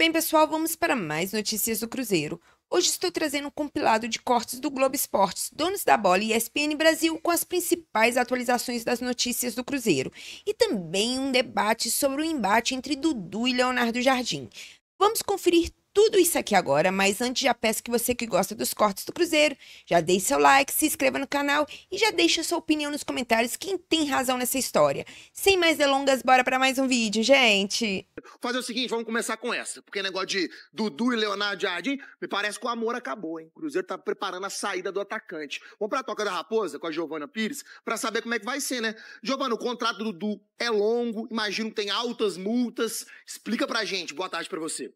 bem, pessoal? Vamos para mais notícias do Cruzeiro. Hoje estou trazendo um compilado de cortes do Globo Esportes, Donos da Bola e ESPN Brasil com as principais atualizações das notícias do Cruzeiro. E também um debate sobre o embate entre Dudu e Leonardo Jardim. Vamos conferir tudo isso aqui agora, mas antes já peço que você que gosta dos cortes do Cruzeiro, já deixe seu like, se inscreva no canal e já deixe a sua opinião nos comentários quem tem razão nessa história. Sem mais delongas, bora para mais um vídeo, gente! Fazer o seguinte, vamos começar com essa, porque negócio de Dudu e Leonardo Jardim, me parece que o amor acabou, hein? O Cruzeiro tá preparando a saída do atacante. Vamos pra Toca da Raposa com a Giovana Pires pra saber como é que vai ser, né? Giovana, o contrato do Dudu é longo, imagino que tem altas multas. Explica pra gente. Boa tarde pra você.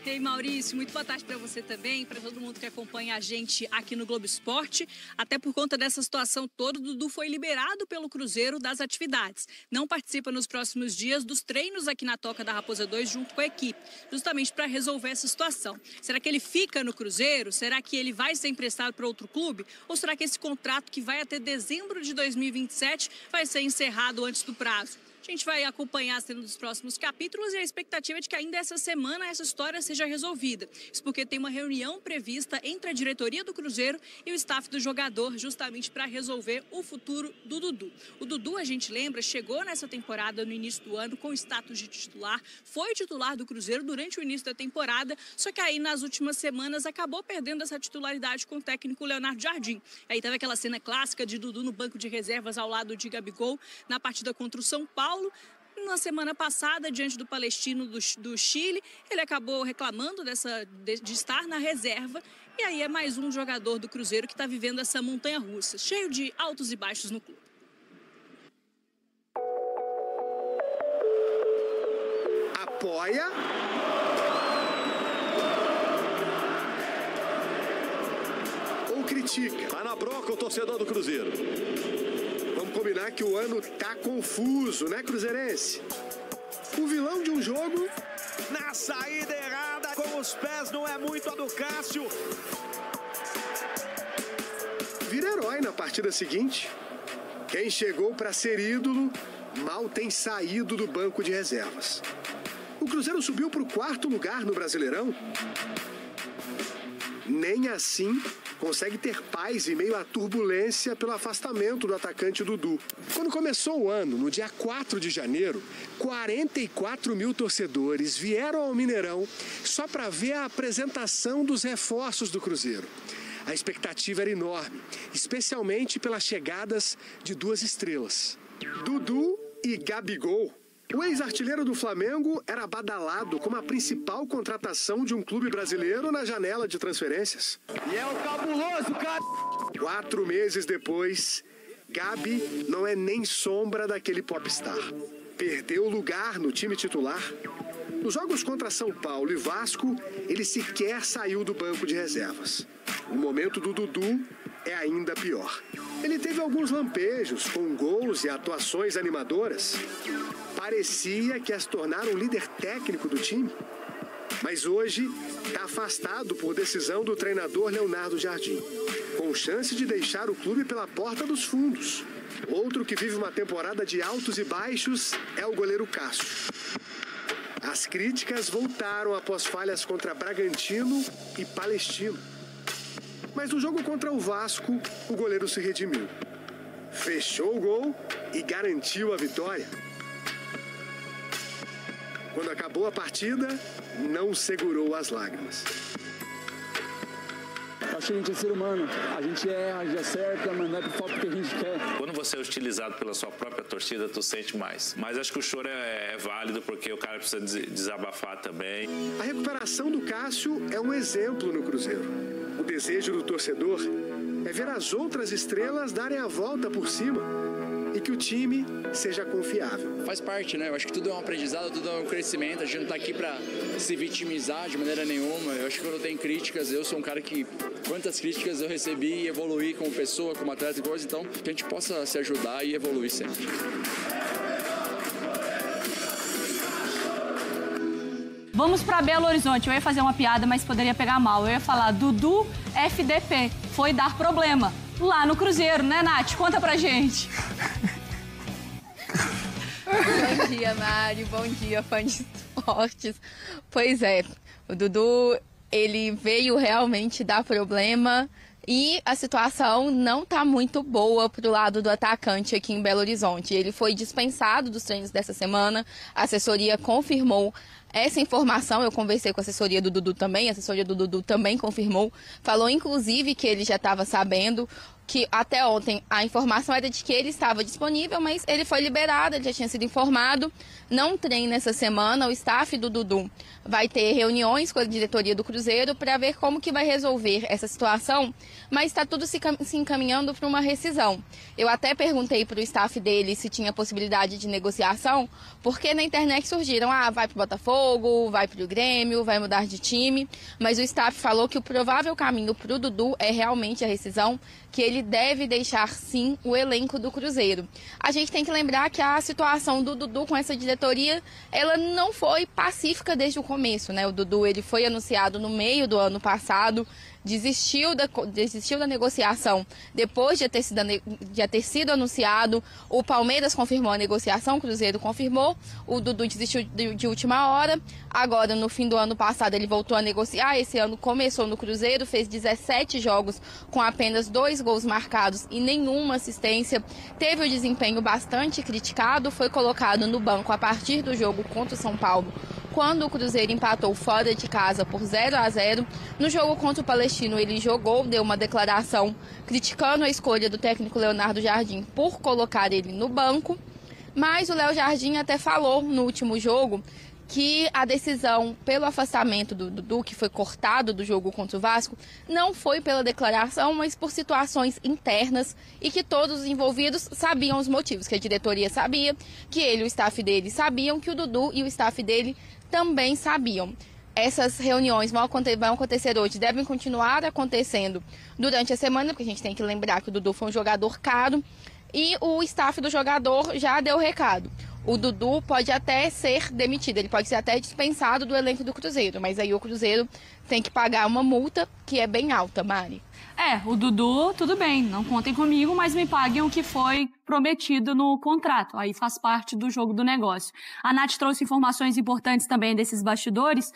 Ei, Maurício, muito boa tarde para você também, para todo mundo que acompanha a gente aqui no Globo Esporte. Até por conta dessa situação toda, o Dudu foi liberado pelo Cruzeiro das atividades. Não participa nos próximos dias dos treinos aqui na Toca da Raposa 2 junto com a equipe, justamente para resolver essa situação. Será que ele fica no Cruzeiro? Será que ele vai ser emprestado para outro clube? Ou será que esse contrato que vai até dezembro de 2027 vai ser encerrado antes do prazo? A gente vai acompanhar a cena dos próximos capítulos e a expectativa é de que ainda essa semana essa história seja resolvida. Isso porque tem uma reunião prevista entre a diretoria do Cruzeiro e o staff do jogador, justamente para resolver o futuro do Dudu. O Dudu, a gente lembra, chegou nessa temporada no início do ano com status de titular, foi titular do Cruzeiro durante o início da temporada, só que aí nas últimas semanas acabou perdendo essa titularidade com o técnico Leonardo Jardim. Aí teve aquela cena clássica de Dudu no banco de reservas ao lado de Gabigol na partida contra o São Paulo. Na semana passada, diante do Palestino do Chile, ele acabou reclamando de estar na reserva. E aí é mais um jogador do Cruzeiro que está vivendo essa montanha-russa, cheio de altos e baixos no clube. Apoia. Ou critica. Tá na bronca o torcedor do Cruzeiro. Combinar que o ano tá confuso, né, cruzeirense? O vilão de um jogo... Na saída errada, com os pés, não é muito a do Cássio. Vira herói na partida seguinte. Quem chegou para ser ídolo, mal tem saído do banco de reservas. O Cruzeiro subiu para o 4º lugar no Brasileirão. Nem assim... consegue ter paz em meio à turbulência pelo afastamento do atacante Dudu. Quando começou o ano, no dia 4 de janeiro, 44 mil torcedores vieram ao Mineirão só para ver a apresentação dos reforços do Cruzeiro. A expectativa era enorme, especialmente pelas chegadas de 2 estrelas, Dudu e Gabigol. O ex-artilheiro do Flamengo era badalado como a principal contratação de um clube brasileiro na janela de transferências. E é o cabuloso, cara! 4 meses depois, Gabi não é nem sombra daquele popstar. Perdeu lugar no time titular. Nos jogos contra São Paulo e Vasco, ele sequer saiu do banco de reservas. O momento do Dudu é ainda pior. Ele teve alguns lampejos com gols e atuações animadoras. Parecia que ia se tornar um líder técnico do time. Mas hoje está afastado por decisão do treinador Leonardo Jardim, com chance de deixar o clube pela porta dos fundos. Outro que vive uma temporada de altos e baixos é o goleiro Cássio. As críticas voltaram após falhas contra Bragantino e Palestino. Mas no jogo contra o Vasco, o goleiro se redimiu. Fechou o gol e garantiu a vitória. Quando acabou a partida, não segurou as lágrimas. Acho que a gente é ser humano, a gente erra, a gente acerta, mas não é por falta que a gente quer. Quando você é utilizado pela sua própria torcida, tu sente mais. Mas acho que o choro é válido porque o cara precisa desabafar também. A recuperação do Cássio é um exemplo no Cruzeiro. O desejo do torcedor é ver as outras estrelas darem a volta por cima e que o time seja confiável. Faz parte, né? Eu acho que tudo é um aprendizado, tudo é um crescimento. A gente não tá aqui pra se vitimizar de maneira nenhuma. Eu acho que quando tem críticas, eu sou um cara que... Quantas críticas eu recebi e evoluí como pessoa, como atleta e coisa. Então, que a gente possa se ajudar e evoluir sempre. Vamos para Belo Horizonte. Eu ia fazer uma piada, mas poderia pegar mal. Eu ia falar, Dudu FDP, foi dar problema. Lá no Cruzeiro, né, Nath? Conta pra gente. Bom dia, Mari. Bom dia, fã de Esportes. Pois é, o Dudu, ele veio realmente dar problema e a situação não está muito boa para o lado do atacante aqui em Belo Horizonte. Ele foi dispensado dos treinos dessa semana, a assessoria confirmou essa informação. Eu conversei com a assessoria do Dudu também, a assessoria do Dudu também confirmou, falou inclusive que ele já estava sabendo, que até ontem a informação era de que ele estava disponível, mas ele foi liberado, ele já tinha sido informado, não treina essa semana. O staff do Dudu vai ter reuniões com a diretoria do Cruzeiro para ver como que vai resolver essa situação, mas está tudo se encaminhando para uma rescisão. Eu até perguntei para o staff dele se tinha possibilidade de negociação, porque na internet surgiram, vai para o Botafogo, vai para o Grêmio, vai mudar de time, mas o staff falou que o provável caminho para o Dudu é realmente a rescisão, que ele deve deixar, sim, o elenco do Cruzeiro. A gente tem que lembrar que a situação do Dudu com essa diretoria, ela não foi pacífica desde o começo, né? O Dudu, ele foi anunciado no meio do ano passado, desistiu da negociação depois de ter sido anunciado. O Palmeiras confirmou a negociação, o Cruzeiro confirmou, o Dudu desistiu de última hora. Agora, no fim do ano passado, ele voltou a negociar. Esse ano começou no Cruzeiro, fez 17 jogos com apenas 2 gols marcados e nenhuma assistência. Teve o desempenho bastante criticado, foi colocado no banco a partir do jogo contra o São Paulo, quando o Cruzeiro empatou fora de casa por 0-0. No jogo contra o Palestino, ele jogou, deu uma declaração criticando a escolha do técnico Leonardo Jardim por colocar ele no banco. Mas o Léo Jardim até falou no último jogo que a decisão pelo afastamento do Dudu, que foi cortado do jogo contra o Vasco, não foi pela declaração, mas por situações internas, e que todos os envolvidos sabiam os motivos, que a diretoria sabia, que ele e o staff dele sabiam, que o Dudu e o staff dele também sabiam. Essas reuniões vão acontecer hoje, devem continuar acontecendo durante a semana, porque a gente tem que lembrar que o Dudu foi um jogador caro e o staff do jogador já deu recado. O Dudu pode até ser demitido, ele pode ser até dispensado do elenco do Cruzeiro, mas aí o Cruzeiro tem que pagar uma multa que é bem alta, Mari. O Dudu, tudo bem, não contem comigo, mas me paguem o que foi prometido no contrato. Aí faz parte do jogo do negócio. A Nath trouxe informações importantes também desses bastidores.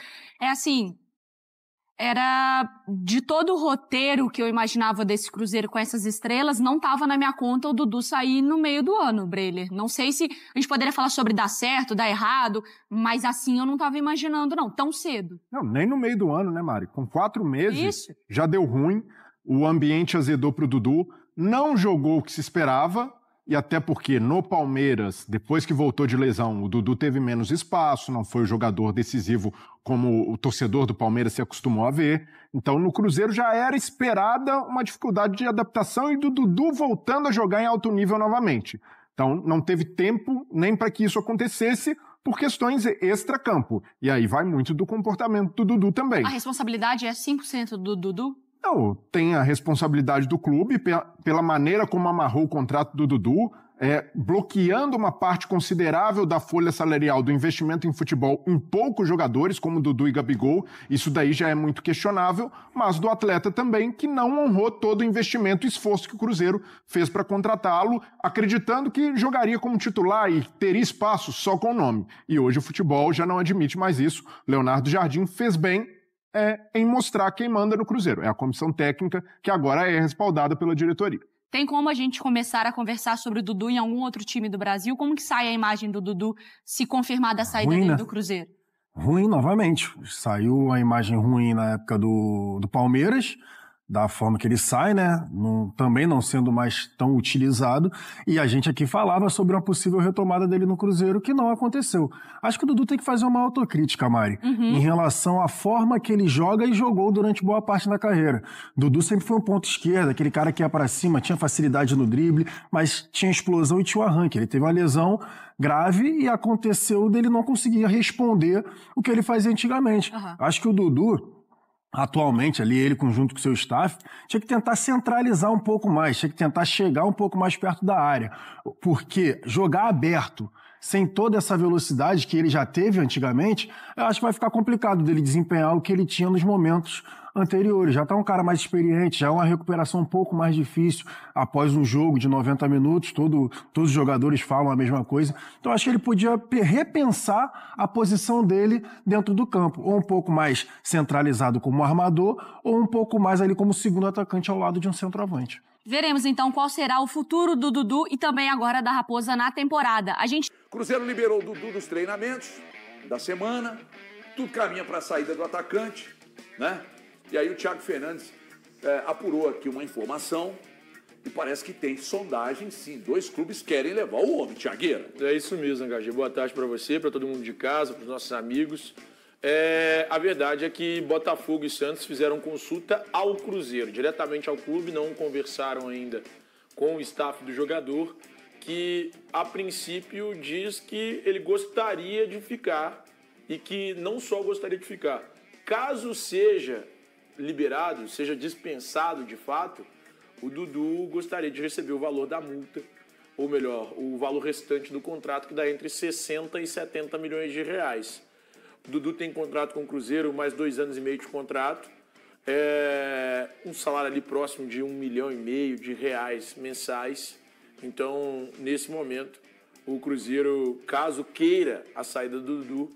Era de todo o roteiro que eu imaginava desse Cruzeiro com essas estrelas, não estava na minha conta o Dudu sair no meio do ano, Breler. Não sei se a gente poderia falar sobre dar certo, dar errado, mas assim eu não estava imaginando, não, tão cedo. Não, nem no meio do ano, né, Mari? Com 4 meses, já deu ruim, o ambiente azedou pro Dudu, não jogou o que se esperava, e até porque no Palmeiras, depois que voltou de lesão, o Dudu teve menos espaço, não foi o jogador decisivo como o torcedor do Palmeiras se acostumou a ver. Então, no Cruzeiro já era esperada uma dificuldade de adaptação e do Dudu voltando a jogar em alto nível novamente. Então, não teve tempo nem para que isso acontecesse por questões extra-campo. E aí vai muito do comportamento do Dudu também. A responsabilidade é 100% do Dudu? Não, tem a responsabilidade do clube pela maneira como amarrou o contrato do Dudu, bloqueando uma parte considerável da folha salarial do investimento em futebol em poucos jogadores, como Dudu e Gabigol. Isso daí já é muito questionável, mas do atleta também, que não honrou todo o investimento e esforço que o Cruzeiro fez para contratá-lo, acreditando que jogaria como titular e teria espaço só com o nome. E hoje o futebol já não admite mais isso. Leonardo Jardim fez bem em mostrar quem manda no Cruzeiro. É a comissão técnica que agora é respaldada pela diretoria. Tem como a gente começar a conversar sobre o Dudu em algum outro time do Brasil? Como que sai a imagem do Dudu se confirmada a saída dele do Cruzeiro? Ruim novamente. Saiu a imagem ruim na época do Palmeiras, da forma que ele sai, né? Também não sendo mais tão utilizado. E a gente aqui falava sobre uma possível retomada dele no Cruzeiro, que não aconteceu. Acho que o Dudu tem que fazer uma autocrítica, Mari, em relação à forma que ele joga e jogou durante boa parte da carreira. Dudu sempre foi um ponto esquerdo, aquele cara que ia pra cima, tinha facilidade no drible, mas tinha explosão e tinha o arranque. Ele teve uma lesão grave e aconteceu dele não conseguir responder o que ele fazia antigamente. Acho que o Dudu, atualmente, ali, ele junto com o seu staff, tinha que tentar centralizar um pouco mais, tinha que tentar chegar um pouco mais perto da área, porque jogar aberto, sem toda essa velocidade que ele já teve antigamente, eu acho que vai ficar complicado dele desempenhar o que ele tinha nos momentos anteriores. Já está um cara mais experiente, já é uma recuperação um pouco mais difícil após um jogo de 90 minutos, todos os jogadores falam a mesma coisa. Então acho que ele podia repensar a posição dele dentro do campo, ou um pouco mais centralizado como armador, ou um pouco mais ali como segundo atacante ao lado de um centroavante. Veremos então qual será o futuro do Dudu e também agora da Raposa na temporada. Cruzeiro liberou o Dudu dos treinamentos da semana, tudo caminha para a saída do atacante, né? E aí o Thiago Fernandes apurou aqui uma informação e parece que tem sondagem, sim. 2 clubes querem levar o homem, Thiagueira. É isso mesmo, Engagê. Boa tarde para você, para todo mundo de casa, para os nossos amigos. A verdade é que Botafogo e Santos fizeram consulta ao Cruzeiro, diretamente ao clube, não conversaram ainda com o staff do jogador, que a princípio diz que ele gostaria de ficar e que não só gostaria de ficar. Caso seja liberado, seja dispensado de fato, o Dudu gostaria de receber o valor da multa, ou melhor, o valor restante do contrato, que dá entre 60 e 70 milhões de reais. O Dudu tem contrato com o Cruzeiro, mais 2 anos e meio de contrato, um salário ali próximo de 1,5 milhão de reais mensais. Então, nesse momento, o Cruzeiro, caso queira a saída do Dudu,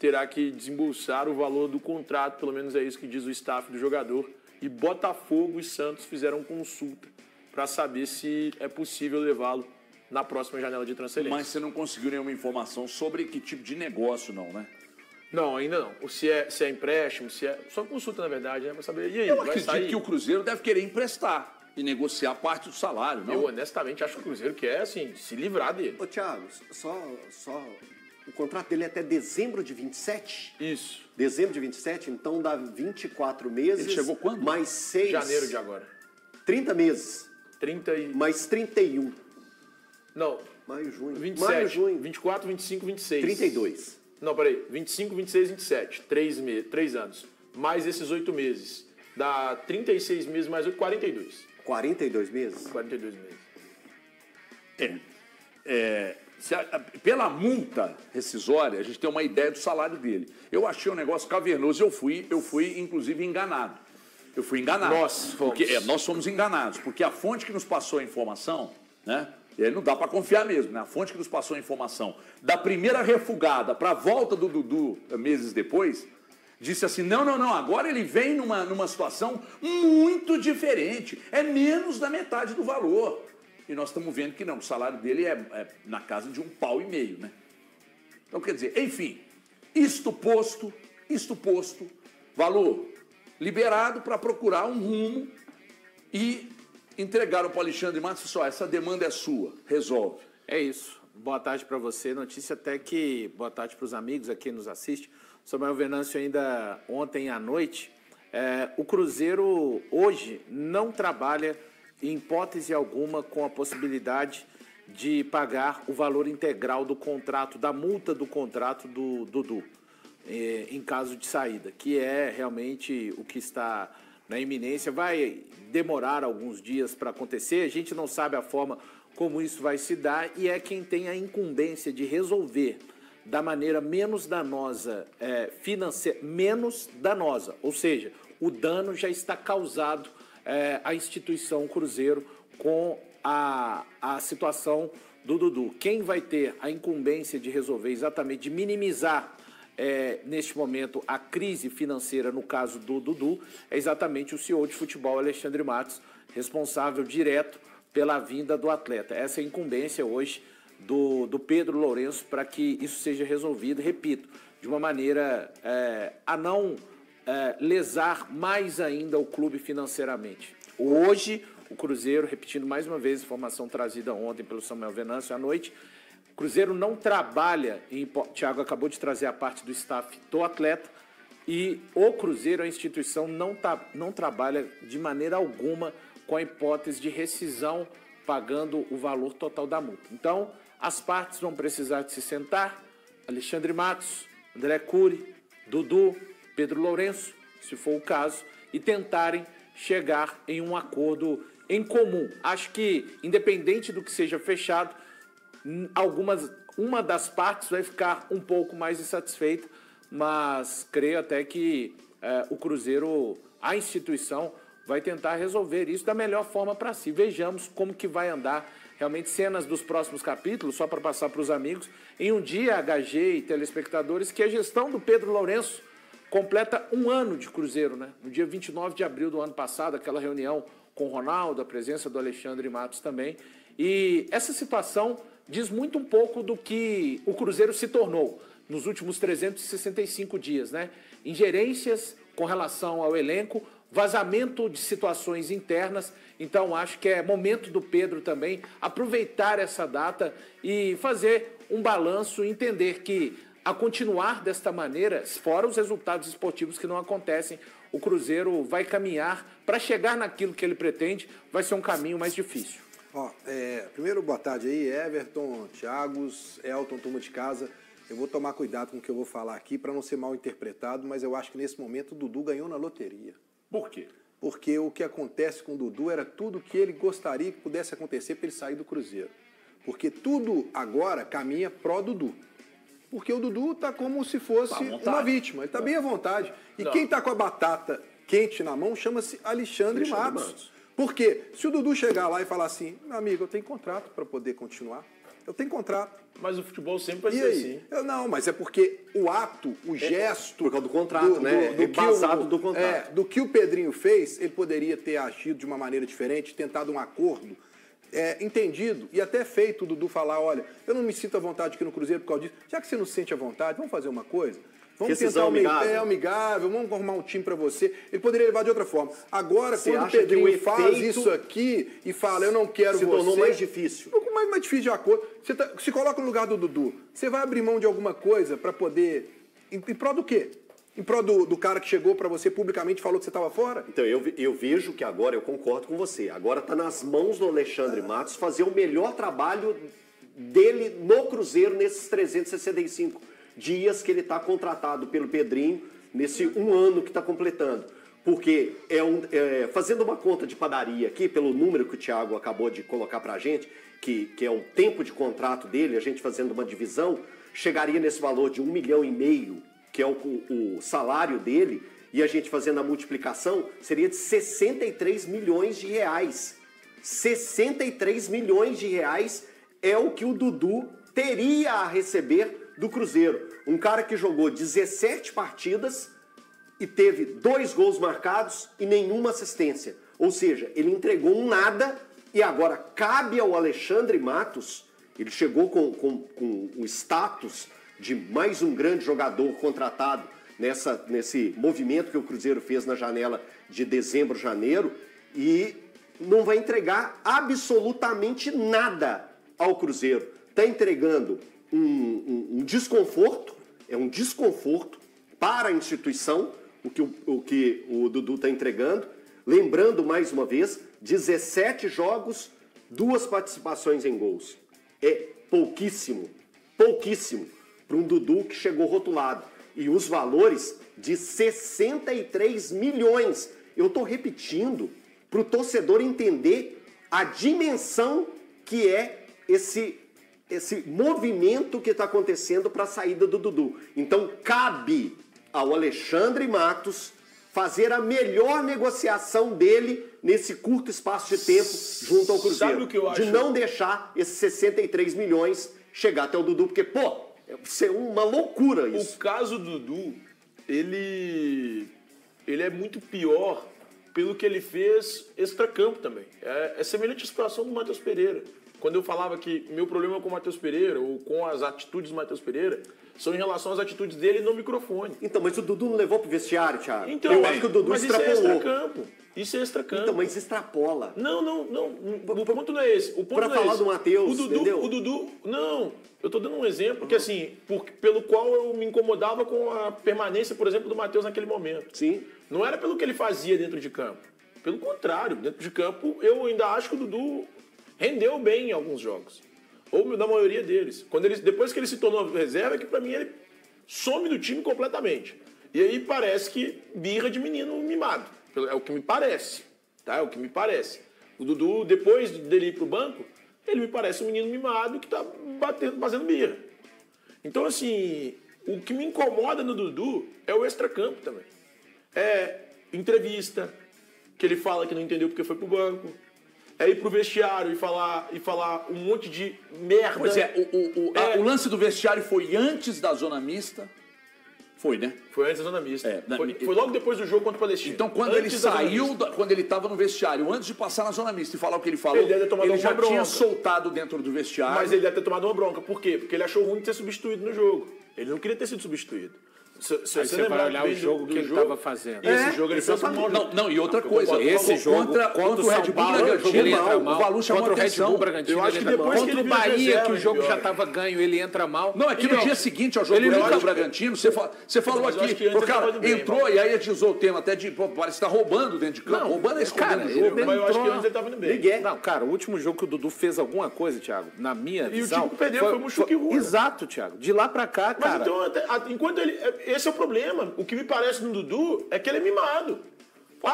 terá que desembolsar o valor do contrato, pelo menos é isso que diz o staff do jogador. E Botafogo e Santos fizeram consulta para saber se é possível levá-lo na próxima janela de transferência. Mas você não conseguiu nenhuma informação sobre que tipo de negócio, não, né? Não, ainda não. Se é empréstimo, se é... Só consulta, na verdade, né? Para saber. E aí, eu acredito que o Cruzeiro deve querer emprestar e negociar parte do salário, não? Eu, honestamente, acho que o Cruzeiro quer, assim, se livrar dele. Ô, Thiago, só... O contrato dele é até dezembro de 27? Isso. Dezembro de 27, então dá 24 meses. Ele chegou quando? Mais 6. Janeiro de agora. 30 meses. 30 e... Mais 31. Não. Maio, junho. 27. Maio, junho. 24, 25, 26. 32. Não, peraí. 25, 26, 27. 3 anos. Mais esses 8 meses. Dá 36 meses mais 8, 42. 42 meses? 42 meses. Pela multa rescisória, a gente tem uma ideia do salário dele. Eu achei um negócio cavernoso, eu fui inclusive enganado. Eu fui enganado. Nós fomos enganados, porque a fonte que nos passou a informação, né? E aí não dá para confiar mesmo, né? A fonte que nos passou a informação da primeira refugada para a volta do Dudu meses depois, disse assim, não, agora ele vem numa situação muito diferente, é menos da metade do valor. E nós estamos vendo que não, o salário dele é na casa de 1,5 pau, né? Então, quer dizer, enfim, isto posto, valor liberado para procurar um rumo e entregaram para o Alexandre Matos e só, essa demanda é sua, resolve. É isso. Boa tarde para você. Notícia até que... Boa tarde para os amigos aqui que nos assistem. O Samuel Venâncio ainda ontem à noite. O Cruzeiro hoje não trabalha em hipótese alguma com a possibilidade de pagar o valor integral do contrato, da multa do contrato do Dudu, em caso de saída, que é realmente o que está na iminência. Vai demorar alguns dias para acontecer, a gente não sabe a forma como isso vai se dar e é quem tem a incumbência de resolver da maneira menos danosa, financeira, menos danosa, ou seja, o dano já está causado à instituição Cruzeiro com a situação do Dudu. Quem vai ter a incumbência de resolver exatamente, de minimizar neste momento a crise financeira no caso do Dudu, é exatamente o CEO de futebol Alexandre Matos, responsável direto pela vinda do atleta. Essa é a incumbência hoje do Pedro Lourenço para que isso seja resolvido, repito, de uma maneira a não lesar mais ainda o clube financeiramente. Hoje, o Cruzeiro, repetindo mais uma vez a informação trazida ontem pelo Samuel Venâncio à noite, o Cruzeiro não trabalha, o Thiago acabou de trazer a parte do staff do atleta, e o Cruzeiro, a instituição, não trabalha de maneira alguma com a hipótese de rescisão pagando o valor total da multa. Então, as partes vão precisar de se sentar, Alexandre Matos, André Cury, Dudu, Pedro Lourenço, se for o caso, e tentarem chegar em um acordo em comum. Acho que, independente do que seja fechado, uma das partes vai ficar um pouco mais insatisfeita, mas creio até que o Cruzeiro, a instituição, vai tentar resolver isso da melhor forma para si. Vejamos como que vai andar realmente cenas dos próximos capítulos, só para passar para os amigos. Em um dia, HG e telespectadores, que a gestão do Pedro Lourenço completa 1 ano de Cruzeiro, né? No dia 29 de abril do ano passado, aquela reunião com o Ronaldo, a presença do Alexandre Matos também. E essa situação diz muito um pouco do que o Cruzeiro se tornou nos últimos 365 dias, né? Ingerências com relação ao elenco, vazamento de situações internas. Então, acho que é momento do Pedro também aproveitar essa data e fazer um balanço, entender que, a continuar desta maneira, fora os resultados esportivos que não acontecem, o Cruzeiro vai caminhar para chegar naquilo que ele pretende, vai ser um caminho mais difícil. Primeiro, boa tarde aí, Everton, Thiagos, Elton, turma de casa. Eu vou tomar cuidado com o que eu vou falar aqui para não ser mal interpretado, mas eu acho que nesse momento o Dudu ganhou na loteria. Por quê? Porque o que acontece com o Dudu era tudo que ele gostaria que pudesse acontecer para ele sair do Cruzeiro. Porque tudo agora caminha pró-Dudu. Porque o Dudu está como se fosse uma vítima, ele está bem à vontade. E quem está com a batata quente na mão chama-se Alexandre Matos. Por quê? Se o Dudu chegar lá e falar assim, meu amigo, eu tenho contrato para poder continuar, eu tenho contrato. Mas o futebol sempre vai ser assim. Não, mas é porque o ato, o gesto... Por causa do contrato, né? Basado do contrato. Do que o Pedrinho fez, ele poderia ter agido de uma maneira diferente, tentado um acordo entendido e até feito o Dudu falar, olha, eu não me sinto à vontade aqui no Cruzeiro por causa disso. Já que você não se sente à vontade, vamos fazer uma coisa? Vamos tentar amigável, vamos arrumar um time para você. Ele poderia levar de outra forma. Agora, quando o Pedrinho faz isso aqui e fala, eu não quero você... Se tornou mais difícil. Mais difícil de acordo. Você se coloca no lugar do Dudu. Você vai abrir mão de alguma coisa para poder... Em prol do quê? Em prol do cara que chegou para você publicamente e falou que você estava fora? Então, eu vejo que agora, eu concordo com você, agora está nas mãos do Alexandre Matos fazer o melhor trabalho dele no Cruzeiro nesses 365 dias que ele está contratado pelo Pedrinho, nesse 1 ano que está completando. Porque fazendo uma conta de padaria aqui, pelo número que o Thiago acabou de colocar para a gente, que é o tempo de contrato dele, a gente fazendo uma divisão, chegaria nesse valor de 1,5 milhão, que é o salário dele, e a gente fazendo a multiplicação, seria de 63 milhões de reais. 63 milhões de reais é o que o Dudu teria a receber do Cruzeiro. Um cara que jogou 17 partidas e teve 2 gols marcados e nenhuma assistência. Ou seja, ele entregou um nada e agora cabe ao Alexandre Matos, ele chegou com o status de mais um grande jogador contratado nesse movimento que o Cruzeiro fez na janela de dezembro, janeiro, e não vai entregar absolutamente nada ao Cruzeiro. Está entregando um desconforto, é um desconforto para a instituição, o que o Dudu está entregando. Lembrando, mais uma vez, 17 jogos, 2 participações em gols. É pouquíssimo, pouquíssimo para um Dudu que chegou rotulado. E os valores de 63 milhões. Eu estou repetindo para o torcedor entender a dimensão que é esse movimento que está acontecendo para a saída do Dudu. Então, cabe ao Alexandre Matos fazer a melhor negociação dele nesse curto espaço de tempo junto ao Cruzeiro. Sabe o que eu acho? De não deixar esses 63 milhões chegar até o Dudu, porque, isso é uma loucura isso. O caso do Dudu, ele é muito pior pelo que ele fez extracampo também. É semelhante à situação do Matheus Pereira. Quando eu falava que meu problema com o Matheus Pereira, ou com as atitudes do Matheus Pereira, são em relação às atitudes dele no microfone. Então, mas o Dudu não levou pro vestiário, Thiago? Então, eu acho que o Dudu extrapolou. Isso é extracampo. Isso é extracampo. Então, mas extrapola. Não. O ponto não é esse. O ponto pra não é falar esse. do Matheus, entendeu? O Dudu... Não, eu tô dando um exemplo que, assim, pelo qual eu me incomodava com a permanência, por exemplo, do Matheus naquele momento. Sim. Não era pelo que ele fazia dentro de campo. Pelo contrário, dentro de campo, eu ainda acho que o Dudu rendeu bem em alguns jogos. Ou na maioria deles. Depois que ele se tornou reserva, que pra mim ele some do time completamente. E aí parece que birra de menino mimado. É o que me parece. Tá? É o que me parece. O Dudu, depois dele ir pro banco, ele me parece um menino mimado que tá fazendo birra. Então, assim, o que me incomoda no Dudu é o extracampo também. entrevista, que ele fala que não entendeu porque foi pro banco. É ir pro vestiário e falar um monte de merda. Pois é, o lance do vestiário foi antes da zona mista. Foi, né? Foi antes da zona mista. Foi logo depois do jogo contra o Palestina. Então, quando ele saiu, quando ele estava no vestiário, antes de passar na zona mista e falar o que ele falou, ele deve ter tomado ele já uma bronca. tinha soltado dentro do vestiário. Mas ele deve ter tomado uma bronca. Por quê? Porque ele achou ruim de ser substituído no jogo. Ele não queria ter sido substituído. Se você vai olhar o jogo que ele estava fazendo. Esse jogo ele fez um mau jogo. Não, e outra coisa. Esse jogo contra o Red Bull Bragantino, o Valu chamou atenção. Eu acho que depois contra o Bahia, que o jogo já estava ganho, ele entra mal. Não, é que no dia seguinte ao jogo do Bragantino, você falou aqui, o cara entrou e aí atizou o tema até de, parece que tá roubando dentro de campo. Roubando é escondendo o jogo. Mas eu acho que antes ele estava indo bem. Não, cara, o último jogo que o Dudu fez alguma coisa, Thiago, na minha visão... E o time perdeu, foi um chuque ruim. Exato, Thiago. De lá pra cá, cara... Mas então, enquanto ele... Esse é o problema. O que me parece no Dudu é que ele é mimado.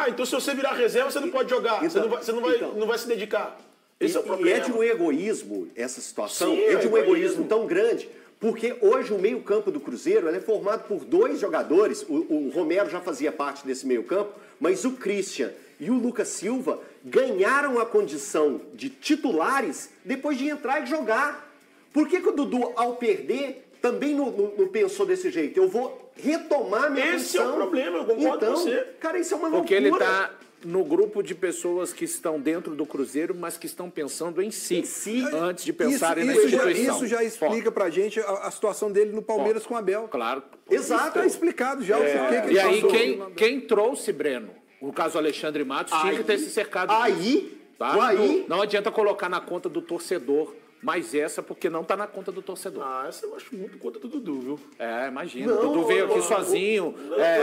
Então se você virar reserva, você não pode jogar. Você não vai se dedicar. Esse é o problema. E é de um egoísmo, essa situação, Sim, é de um egoísmo tão grande, porque hoje o meio-campo do Cruzeiro é formado por 2 jogadores, o Romero já fazia parte desse meio-campo, mas o Christian e o Lucas Silva ganharam a condição de titulares depois de entrar e jogar. Por que o Dudu, ao perder, também não pensou desse jeito? Eu vou retomar minha posição. Esse é o problema, eu concordo com você. Cara, isso é uma loucura. Porque ele está no grupo de pessoas que estão dentro do Cruzeiro, mas que estão pensando em si. Antes de pensarem na instituição. Isso já explica pra gente a situação dele no Palmeiras com o Abel. Claro. Exato. Está explicado já o porquê que ele E aí, passou. quem trouxe, Breno, no caso Alexandre Matos, tinha que ter se cercado disso. Tá? Não adianta colocar na conta do torcedor. Mas essa porque não tá na conta do torcedor. Essa eu acho muito conta do Dudu, viu? Imagina. O Dudu veio aqui sozinho,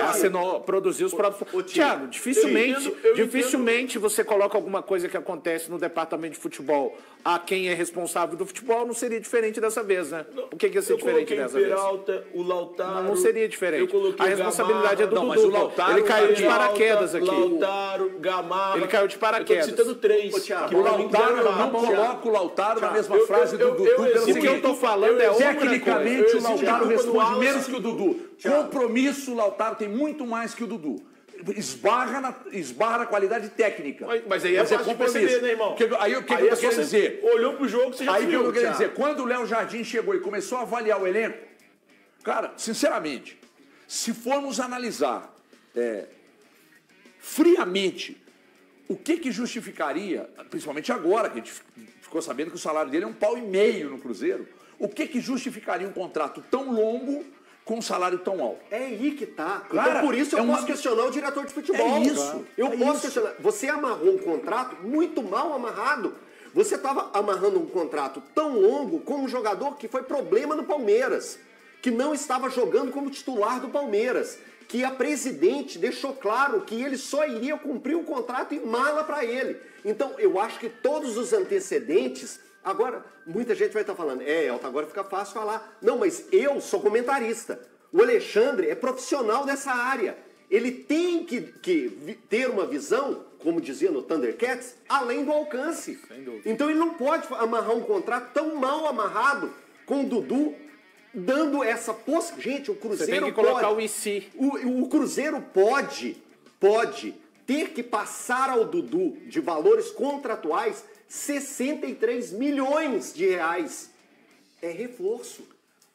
assinou, produziu os próprios... Thiago, dificilmente você coloca alguma coisa que acontece no departamento de futebol a quem é responsável do futebol, não seria diferente dessa vez, né? O que ia ser diferente dessa vez? O Peralta, o Lautaro... Não seria diferente. A responsabilidade é do Dudu. Mas o Lautaro, ele caiu de paraquedas aqui. Lautaro, Gamarra... Ele caiu de paraquedas. Eu tô citando 3. O Lautaro, eu não coloco o Lautaro na mesma frase do Dudu. O que eu tô falando é outra coisa. Tecnicamente, o Lautaro responde menos que o Dudu. Compromisso, o Lautaro tem muito mais que o Dudu. Esbarra na qualidade técnica. Mas aí é fácil de perceber, né, irmão? Aí o que eu quero dizer? Olhou pro jogo, você já viu. Aí o que eu quero dizer? Quando o Léo Jardim chegou e começou a avaliar o elenco, cara, sinceramente, se formos analisar friamente o que justificaria, principalmente agora, que a gente ficou sabendo que o salário dele é $1,5 no Cruzeiro, o que justificaria um contrato tão longo com um salário tão alto? É aí que tá. Cara, então por isso eu posso questionar o diretor de futebol. É isso. Eu posso questionar. Você amarrou um contrato muito mal amarrado. Você estava amarrando um contrato tão longo com um jogador que foi problema no Palmeiras, que não estava jogando como titular do Palmeiras, que a presidente deixou claro que ele só iria cumprir o contrato e mala para ele. Então, eu acho que todos os antecedentes... Agora, muita gente vai estar falando, Elton, agora fica fácil falar. Não, mas eu sou comentarista. O Alexandre é profissional dessa área. Ele tem que ter uma visão, como dizia no Thundercats, além do alcance. Então, ele não pode amarrar um contrato tão mal amarrado com o Dudu, dando essa possibilidade. Gente, o Cruzeiro Você tem que colocar o IC. O Cruzeiro pode ter que passar ao Dudu de valores contratuais 63 milhões de reais. É reforço.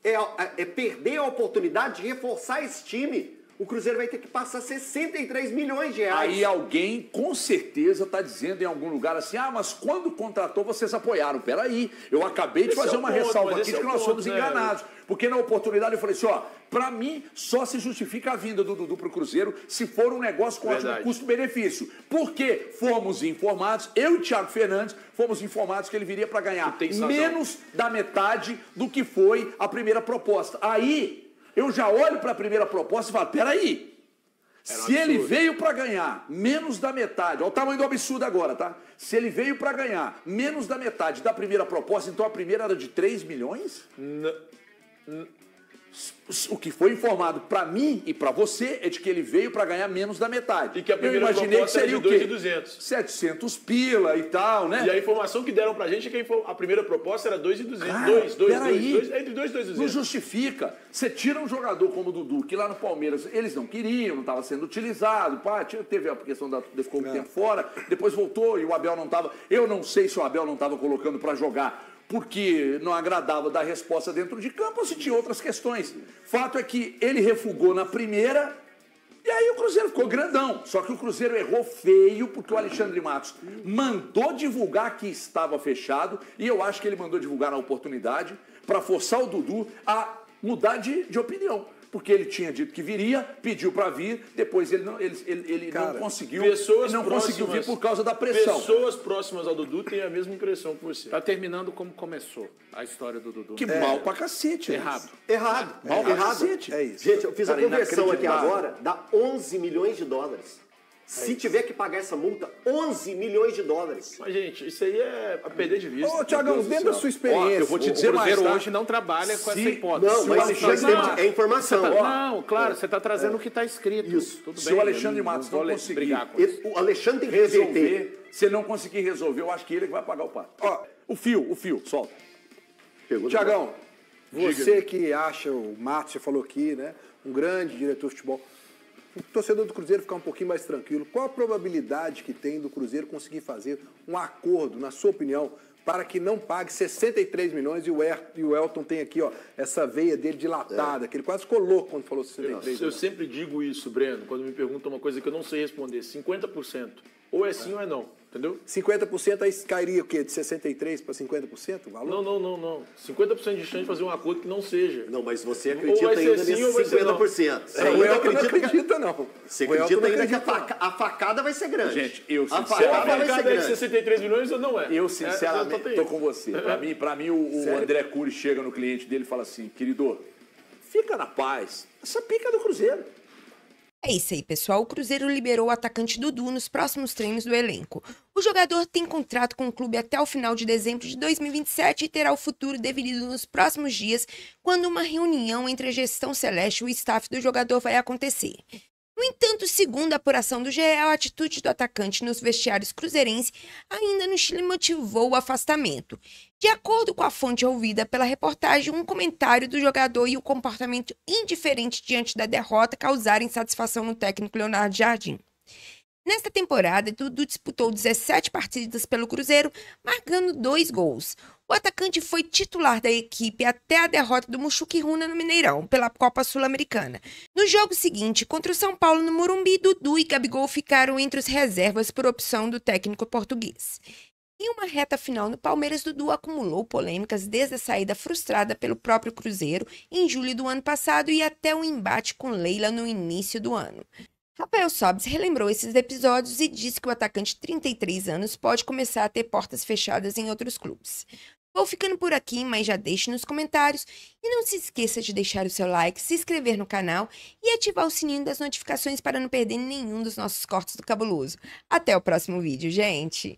É perder a oportunidade de reforçar esse time. O Cruzeiro vai ter que passar 63 milhões de reais. Aí alguém com certeza está dizendo em algum lugar assim, mas quando contratou vocês apoiaram. Peraí, eu acabei de fazer uma ressalva aqui de que nós fomos enganados. Porque na oportunidade eu falei assim, para mim só se justifica a vinda do Dudu para o Cruzeiro se for um negócio com ótimo custo-benefício. Porque fomos informados, eu e o Thiago Fernandes, fomos informados que ele viria para ganhar menos da metade do que foi a primeira proposta. Aí... eu já olho para a primeira proposta e falo, peraí, se ele veio para ganhar menos da metade, olha o tamanho do absurdo agora, tá? Se ele veio para ganhar menos da metade da primeira proposta, então a primeira era de 3 milhões? O que foi informado para mim e para você é de que ele veio para ganhar menos da metade. E que a primeira proposta seria de 2.200. 700 pila e tal, né? E a informação que deram pra gente é que a primeira proposta era 2.200. Entre 2 e 2.200. Não justifica. Você tira um jogador como o Dudu, que lá no Palmeiras eles não queriam, não estava sendo utilizado. Teve a questão da ficou um tempo fora, depois voltou e o Abel não estava. Eu não sei se o Abel não estava colocando para jogar porque não agradava dar resposta dentro de campo ou se tinha outras questões. Fato é que ele refugou na primeira e aí o Cruzeiro ficou grandão. Só que o Cruzeiro errou feio porque o Alexandre Matos mandou divulgar que estava fechado e eu acho que ele mandou divulgar na oportunidade para forçar o Dudu a mudar de opinião. Porque ele tinha dito que viria, pediu para vir, depois ele não conseguiu. Conseguiu vir por causa da pressão. Pessoas próximas ao Dudu têm a mesma impressão que você. Tá terminando como começou a história do Dudu. Que mal pra cacete. Errado. Mal pra cacete. É isso. Gente, eu fiz a conversão aqui agora, dá 11 milhões de dólares. Se tiver que pagar essa multa, 11 milhões de dólares. Mas, gente, isso aí é a perder de vista. Ô, Thiagão, dentro da sua experiência, eu vou te dizer o Cruzeiro mais, tá? hoje não trabalha com essa hipótese. Não, mas é informação. Não, claro, você está trazendo o que está escrito. Isso. Tudo Se bem, o Alexandre Matos não conseguir brigar com isso. O Alexandre tem que resolver, se ele não conseguir resolver, eu acho que ele que vai pagar o pato. Ó, o fio, solta. Thiagão, você que acha, o Matos já falou aqui, né? Um grande diretor de futebol. O torcedor do Cruzeiro ficar um pouquinho mais tranquilo. Qual a probabilidade que tem do Cruzeiro conseguir fazer um acordo, na sua opinião, para que não pague 63 milhões e o Elton tem aqui, ó, essa veia dele dilatada, que ele quase colocou quando falou 63 milhões. Eu sempre digo isso, Breno, quando me perguntam uma coisa que eu não sei responder, 50%. Ou é sim ou é não, entendeu? 50% aí cairia o quê? De 63% para 50% o valor? Não. 50% de chance de fazer um acordo que não seja. Não, mas você acredita ainda nesse 50%. Você não acredita, não. Você acredita ainda que a facada vai ser grande. Gente, eu sinceramente... A facada é de 63 milhões ou não é? Eu sinceramente estou com você. Para mim o André Cury chega no cliente dele e fala assim, querido, fica na paz. Essa pica é do Cruzeiro. É isso aí, pessoal. O Cruzeiro liberou o atacante Dudu nos próximos treinos do elenco. O jogador tem contrato com o clube até o final de dezembro de 2027 e terá o futuro definido nos próximos dias, quando uma reunião entre a gestão celeste e o staff do jogador vai acontecer. No entanto, segundo a apuração do GE, a atitude do atacante nos vestiários cruzeirenses ainda no Chile motivou o afastamento. De acordo com a fonte ouvida pela reportagem, um comentário do jogador e o comportamento indiferente diante da derrota causaram insatisfação no técnico Leonardo Jardim. Nesta temporada, Dudu disputou 17 partidas pelo Cruzeiro, marcando 2 gols. O atacante foi titular da equipe até a derrota do Muxuquiruna no Mineirão, pela Copa Sul-Americana. No jogo seguinte, contra o São Paulo no Morumbi, Dudu e Gabigol ficaram entre os reservas por opção do técnico português. Em uma reta final no Palmeiras, Dudu acumulou polêmicas desde a saída frustrada pelo próprio Cruzeiro em julho do ano passado e até o embate com Leila no início do ano. Rafael Sobis relembrou esses episódios e disse que o atacante de 33 anos pode começar a ter portas fechadas em outros clubes. Vou ficando por aqui, mas já deixe nos comentários e não se esqueça de deixar o seu like, se inscrever no canal e ativar o sininho das notificações para não perder nenhum dos nossos cortes do Cabuloso. Até o próximo vídeo, gente!